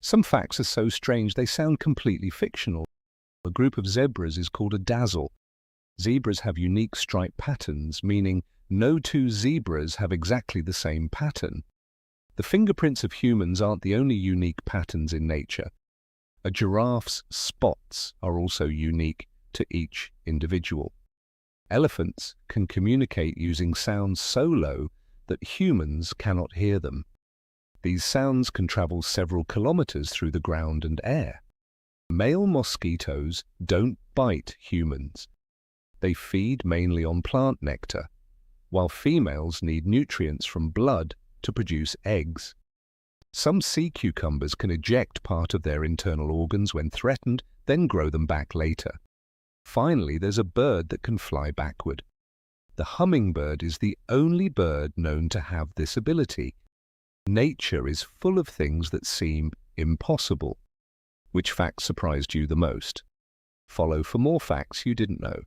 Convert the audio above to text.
Some facts are so strange they sound completely fictional. A group of zebras is called a dazzle. Zebras have unique stripe patterns, meaning no two zebras have exactly the same pattern. The fingerprints of humans aren't the only unique patterns in nature. A giraffe's spots are also unique to each individual. Elephants can communicate using sounds so low that humans cannot hear them. These sounds can travel several kilometers through the ground and air. Male mosquitoes don't bite humans. They feed mainly on plant nectar, while females need nutrients from blood to produce eggs. Some sea cucumbers can eject part of their internal organs when threatened, then grow them back later. Finally, there's a bird that can fly backward. The hummingbird is the only bird known to have this ability. Nature is full of things that seem impossible. Which fact surprised you the most? Follow for more facts you didn't know.